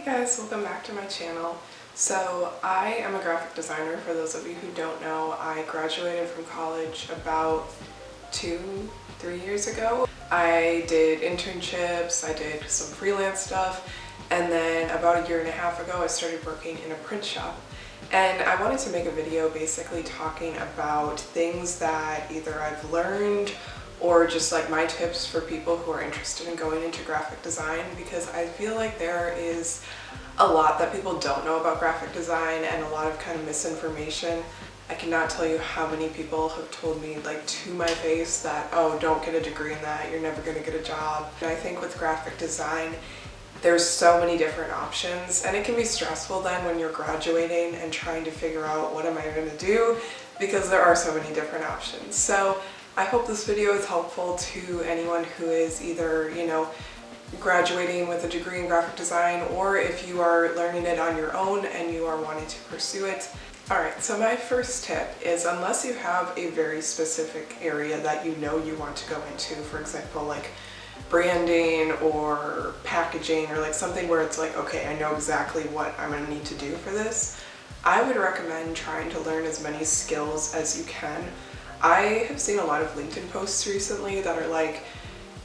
guys, welcome back to my channel. So I am a graphic designer. For those of you who don't know, I graduated from college about 2-3 years ago. I did internships, I did some freelance stuff, and then about 1.5 years ago I started working in a print shop. And I wanted to make a video basically talking about things that either I've learned or just like my tips for people who are interested in going into graphic design, because I feel like there is a lot that people don't know about graphic design and a lot of kind of misinformation. I cannot tell you how many people have told me like to my face that, oh, don't get a degree in that, you're never going to get a job. And I think with graphic design, there's so many different options, and it can be stressful then when you're graduating and trying to figure out what am I going to do, because there are so many different options. So I hope this video is helpful to anyone who is either, graduating with a degree in graphic design, or if you are learning it on your own and you are wanting to pursue it. Alright, so my first tip is, unless you have a very specific area that you know you want to go into, for example, like branding or packaging, or like something where it's like, okay, I know exactly what I'm going to need to do for this, I would recommend trying to learn as many skills as you can. I have seen a lot of LinkedIn posts recently that are like,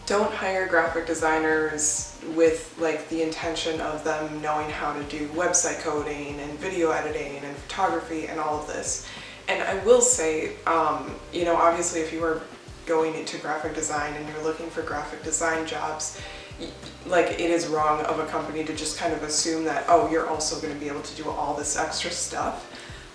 don't hire graphic designers with like the intention of them knowing how to do website coding and video editing and photography and all of this. And I will say, obviously if you are going into graphic design and you're looking for graphic design jobs, like it is wrong of a company to just kind of assume that, oh, you're also going to be able to do all this extra stuff.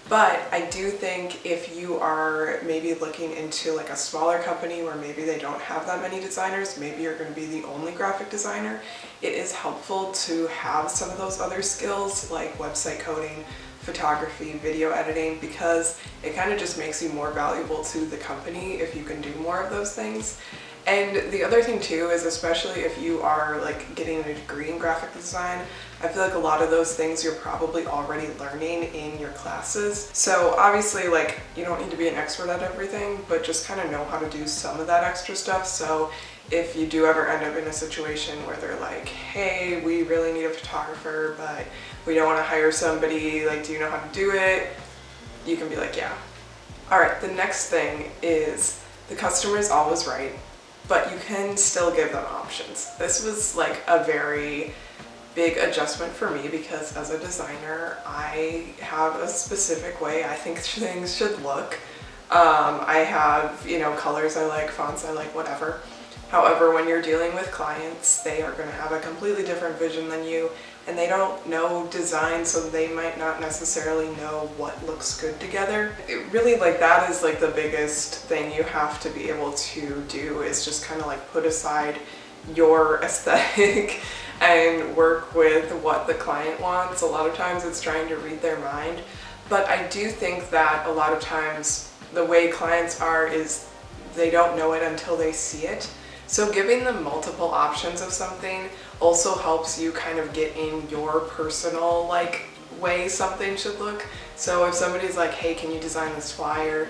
But I do think if you are maybe looking into like a smaller company where maybe they don't have that many designers, maybe you're going to be the only graphic designer, it is helpful to have some of those other skills like website coding, photography, video editing, because it kind of just makes you more valuable to the company if you can do more of those things. And the other thing too is, especially if you are like getting a degree in graphic design, I feel like a lot of those things you're probably already learning in your classes. So obviously, like, you don't need to be an expert at everything, but just kind of know how to do some of that extra stuff. So if you do ever end up in a situation where they're like, hey, we really need a photographer, but we don't want to hire somebody, like, do you know how to do it? You can be like, yeah. All right, the next thing is the customer is always right, but you can still give them options. This was like a very big adjustment for me, because as a designer, I have a specific way I think things should look. I have, colors I like, fonts I like, whatever. However, when you're dealing with clients, they are going to have a completely different vision than you, and they don't know design, so they might not necessarily know what looks good together. It really, like, that is like the biggest thing you have to be able to do, is just kind of like put aside your aesthetic and work with what the client wants. A lot of times it's trying to read their mind, but I do think that a lot of times the way clients are is they don't know it until they see it. So giving them multiple options of something also helps you kind of get in your personal like way something should look. So if somebody's like, hey, can you design this flyer?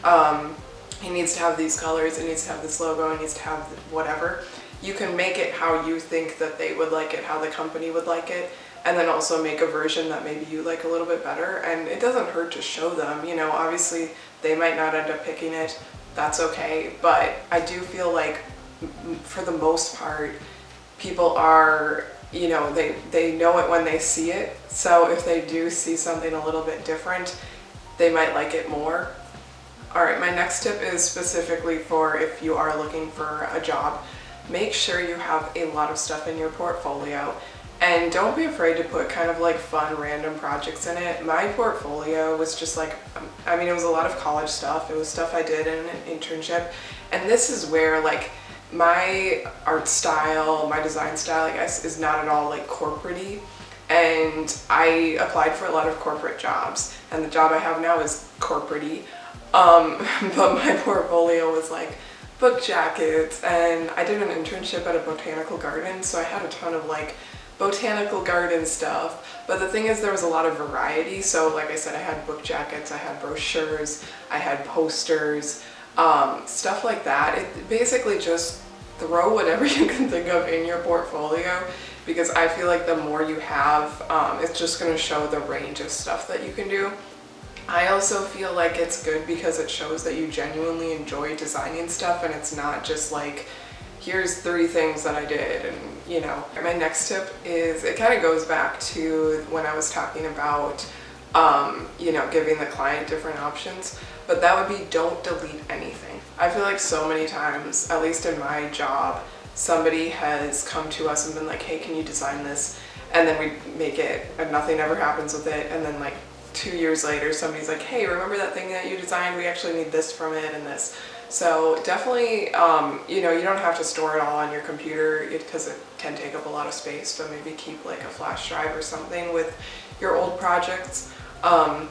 It needs to have these colors, it needs to have this logo, it needs to have whatever. You can make it how you think that they would like it, how the company would like it, and then also make a version that maybe you like a little bit better. And it doesn't hurt to show them, obviously they might not end up picking it, that's okay. But I do feel like for the most part, people are, they know it when they see it. So if they do see something a little bit different, they might like it more. Alright, my next tip is specifically for if you are looking for a job. Make sure you have a lot of stuff in your portfolio, and don't be afraid to put kind of like fun random projects in it. My portfolio was just like, it was a lot of college stuff. It was stuff I did in an internship, and this is where like my art style, my design style, I guess, is not at all like corporate-y. And I applied for a lot of corporate jobs, and the job I have now is corporate-y. But my portfolio was like book jackets, and I did an internship at a botanical garden, so I had a ton of like botanical garden stuff. But the thing is, there was a lot of variety. So like I said, I had book jackets, I had brochures, I had posters, stuff like that. It basically just throw whatever you can think of in your portfolio, because I feel like the more you have, it's just going to show the range of stuff that you can do. I also feel like it's good because it shows that you genuinely enjoy designing stuff, and it's not just like, here's 3 things that I did, and you know. My next tip is, it kind of goes back to when I was talking about, you know, giving the client different options, but that would be, don't delete anything. I feel like so many times, at least in my job, somebody has come to us and been like, hey, can you design this? And then we make it and nothing ever happens with it, and then like 2 years later somebody's like, hey, remember that thing that you designed? We actually need this from it and this. So definitely, you know, you don't have to store it all on your computer because it can take up a lot of space, but maybe keep like a flash drive or something with your old projects. And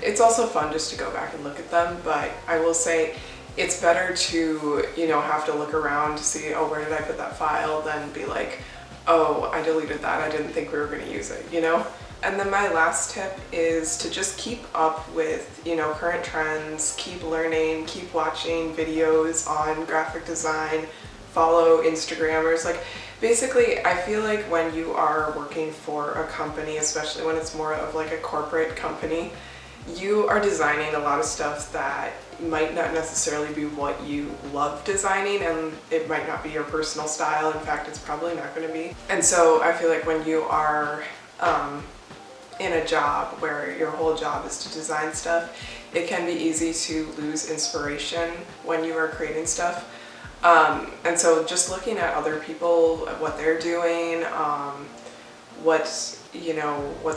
it's also fun just to go back and look at them, but I will say it's better to, you know, have to look around to see, oh, where did I put that file, than be like, oh, I deleted that, I didn't think we were going to use it, you know? And then my last tip is to just keep up with, you know, current trends, keep learning, keep watching videos on graphic design, follow Instagrammers. Like, basically, I feel like when you are working for a company, especially when it's more of like a corporate company, you are designing a lot of stuff that might not necessarily be what you love designing, and it might not be your personal style. In fact, it's probably not going to be. And so I feel like when you are in a job where your whole job is to design stuff, it can be easy to lose inspiration when you are creating stuff. And so just looking at other people, what they're doing, what's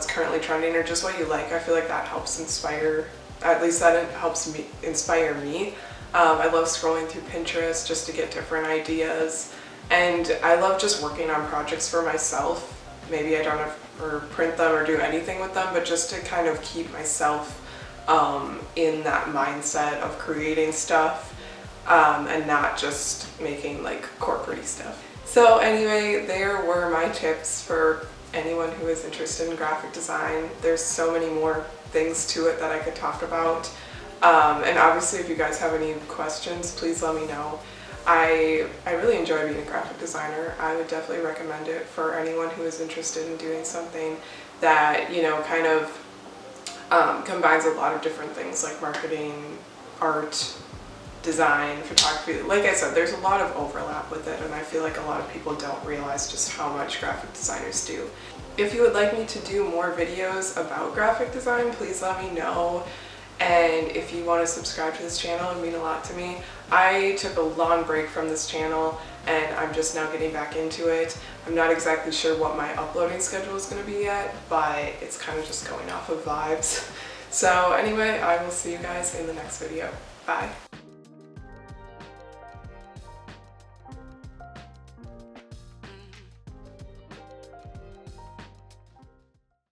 currently trending, or just what you like, I feel like that helps inspire, at least that helps me inspire me. I love scrolling through Pinterest just to get different ideas, and I love just working on projects for myself. Maybe I don't have or print them or do anything with them, but just to kind of keep myself in that mindset of creating stuff, and not just making like corporate stuff. So anyway, there were my tips for anyone who is interested in graphic design. There's so many more things to it that I could talk about, and obviously if you guys have any questions, please let me know. I really enjoy being a graphic designer. I would definitely recommend it for anyone who is interested in doing something that, you know, kind of combines a lot of different things like marketing, art, design, photography. Like I said, there's a lot of overlap with it, and I feel like a lot of people don't realize just how much graphic designers do. If you would like me to do more videos about graphic design, please let me know. And if you want to subscribe to this channel, it would mean a lot to me. I took a long break from this channel, and I'm just now getting back into it. I'm not exactly sure what my uploading schedule is going to be yet, but it's kind of just going off of vibes. So anyway, I will see you guys in the next video. Bye.